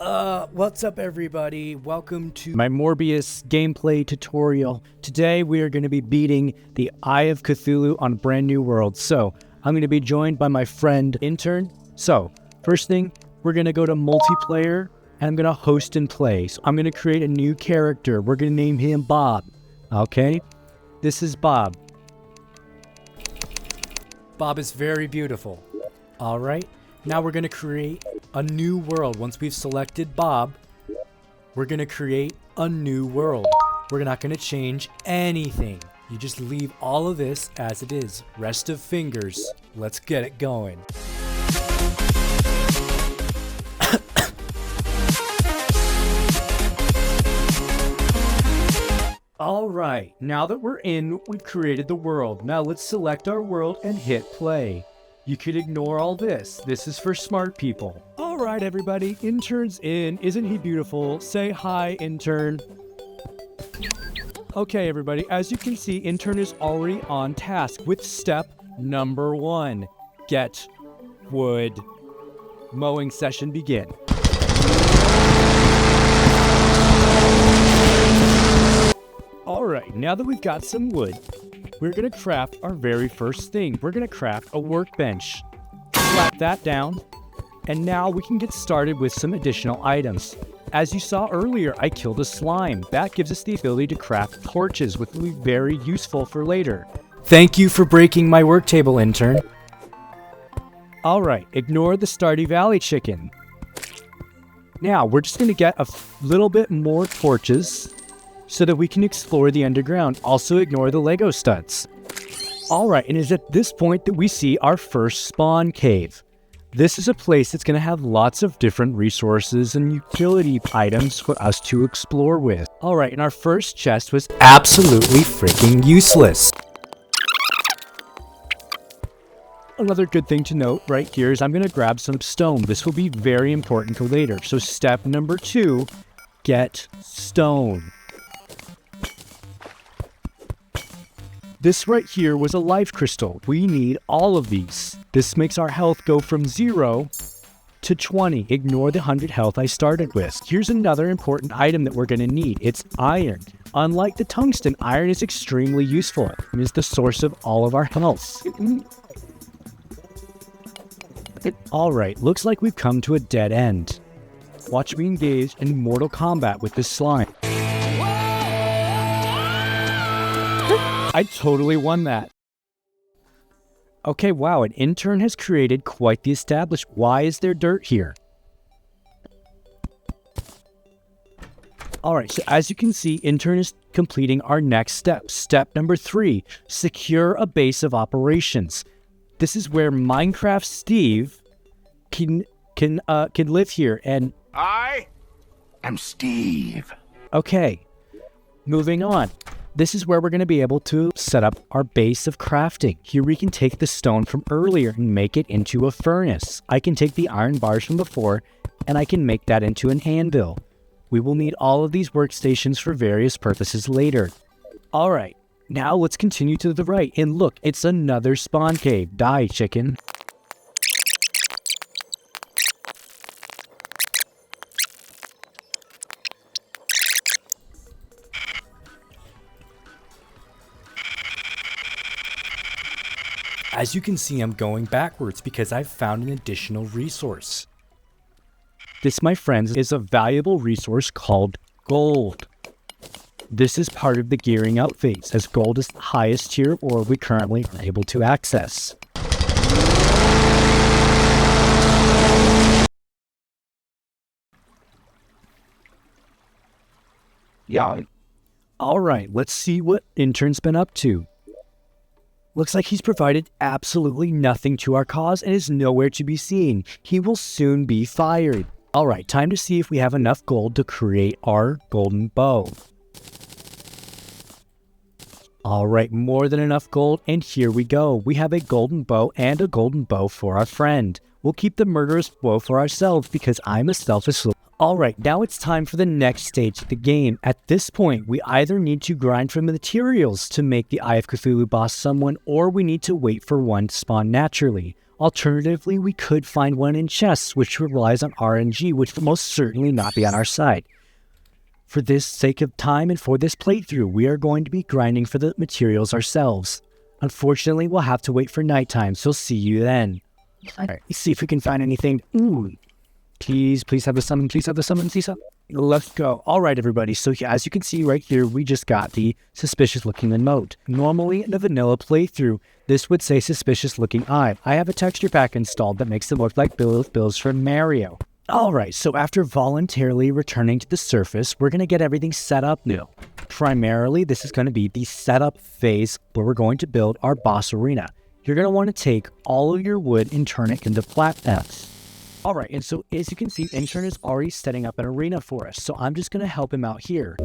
What's up everybody? Welcome to my Morbius gameplay tutorial. Today we are going to be beating the Eye of Cthulhu on a brand new world. So, I'm going to be joined by my friend Intern. So, first thing, we're going to go to multiplayer and I'm going to host and play. So, I'm going to create a new character. We're going to name him Bob. Okay? This is Bob. Bob is very beautiful. Alright? Now we're going to create a new world. Once we've selected Bob, we're going to create a new world. We're not going to change anything. You just leave all of this as it is. Rest of fingers. Let's get it going. Alright, now that we're in, we've created the world. Now let's select our world and hit play. You could ignore all this. This is for smart people. All right, everybody. Intern's in. Isn't he beautiful? Say hi, intern. Okay, everybody. As you can see, intern is already on task with step number 1. Get wood. Mowing session begin. All right, now that we've got some wood, we're going to craft our very first thing. We're going to craft a workbench. Slap that down. And now we can get started with some additional items. As you saw earlier, I killed a slime. That gives us the ability to craft torches, which will be very useful for later. Thank you for breaking my work table, intern. Alright, ignore the Stardew Valley chicken. Now, we're just going to get a little bit more torches so that we can explore the underground. Also ignore the Lego studs. Alright, and it's at this point that we see our first spawn cave. This is a place that's going to have lots of different resources and utility items for us to explore with. Alright, and our first chest was absolutely freaking useless. Another good thing to note right here is I'm going to grab some stone. This will be very important for later. So step number 2, get stone. This right here was a life crystal. We need all of these. This makes our health go from 0 to 20. Ignore the 100 health I started with. Here's another important item that we're going to need. It's iron. Unlike the tungsten, iron is extremely useful. It is the source of all of our health. Alright, looks like we've come to a dead end. Watch me engage in mortal combat with this slime. I totally won that. Okay, wow, an intern has created quite the establishment. Why is there dirt here? Alright, so as you can see, intern is completing our next step. Step number 3, secure a base of operations. This is where Minecraft Steve can live here, and I am Steve. Okay, moving on. This is where we're going to be able to set up our base of crafting. Here we can take the stone from earlier and make it into a furnace. I can take the iron bars from before and I can make that into an anvil. We will need all of these workstations for various purposes later. Alright, now let's continue to the right. And look, it's another spawn cave. Die, chicken. As you can see, I'm going backwards because I've found an additional resource. This, my friends, is a valuable resource called gold. This is part of the gearing up phase, as gold is the highest tier of ore we currently are able to access. Yeah. Alright, let's see what intern's been up to. Looks like he's provided absolutely nothing to our cause and is nowhere to be seen. He will soon be fired. Alright, time to see if we have enough gold to create our golden bow. Alright, more than enough gold, and here we go. We have a golden bow and a golden bow for our friend. We'll keep the murderous bow for ourselves because I'm a selfish little... Alright, now it's time for the next stage of the game. At this point, we either need to grind for materials to make the Eye of Cthulhu boss someone, or we need to wait for one to spawn naturally. Alternatively, we could find one in chests, which relies on RNG, which will most certainly not be on our side. For this sake of time and for this playthrough, we are going to be grinding for the materials ourselves. Unfortunately, we'll have to wait for nighttime, so see you then. Alright, let's see if we can find anything. Ooh. Please have the summon, please have the summon, please have... Let's go. Alright, everybody, so as you can see right here, we just got the suspicious looking emote. Normally, in a vanilla playthrough, this would say suspicious looking eye. I have a texture pack installed that makes it look like Bills from Mario. Alright, so after voluntarily returning to the surface, we're going to get everything set up new. Primarily, this is going to be the setup phase where we're going to build our boss arena. You're going to want to take all of your wood and turn it into platforms. Alright, and so as you can see, Intern is already setting up an arena for us, so I'm just going to help him out here.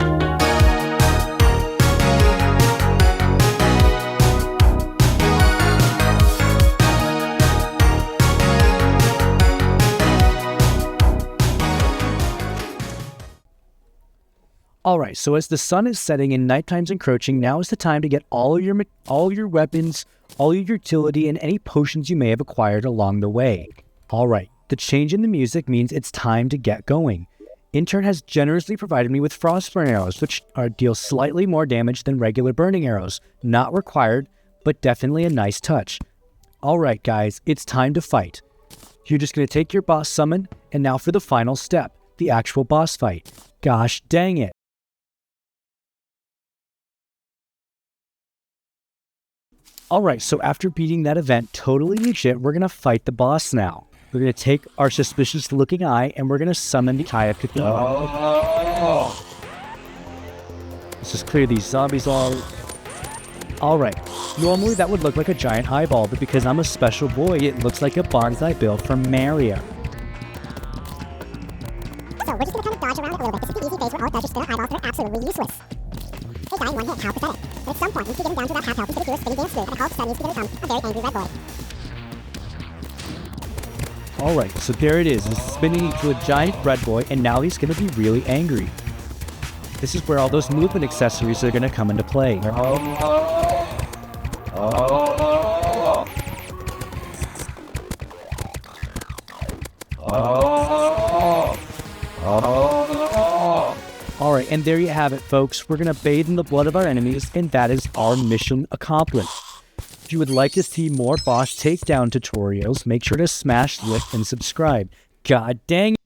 Alright, so as the sun is setting and nighttime's encroaching, now is the time to get all your weapons, all your utility, and any potions you may have acquired along the way. Alright, the change in the music means it's time to get going. Intern has generously provided me with frostburn arrows, which deal slightly more damage than regular burning arrows. Not required, but definitely a nice touch. Alright guys, it's time to fight. You're just going to take your boss summon, and now for the final step, the actual boss fight. Gosh dang it. Alright, so after beating that event totally legit, we're going to fight the boss now. We're going to take our suspicious looking eye and we're going to summon the Eye of Cthulhu. Let's just clear these zombies all. Alright, normally that would look like a giant eyeball, but because I'm a special boy, it looks like a bonsai build from Mario. So we're just going to kind of dodge around it a little bit. This is the easy phase where all it does is spin eyeballs that are absolutely useless. They die in one hit, how pathetic. But at some point, once you get him down to about half health, he's going to do a spinny dance move, and all of a sudden he's going to become a very angry red boy. Alright, so there it is. It's spinning into a giant red boy, and now he's going to be really angry. This is where all those movement accessories are going to come into play. Alright, and there you have it, folks. We're going to bathe in the blood of our enemies, and that is our mission accomplished. If you would like to see more boss takedown tutorials, make sure to smash like and subscribe. God dang it.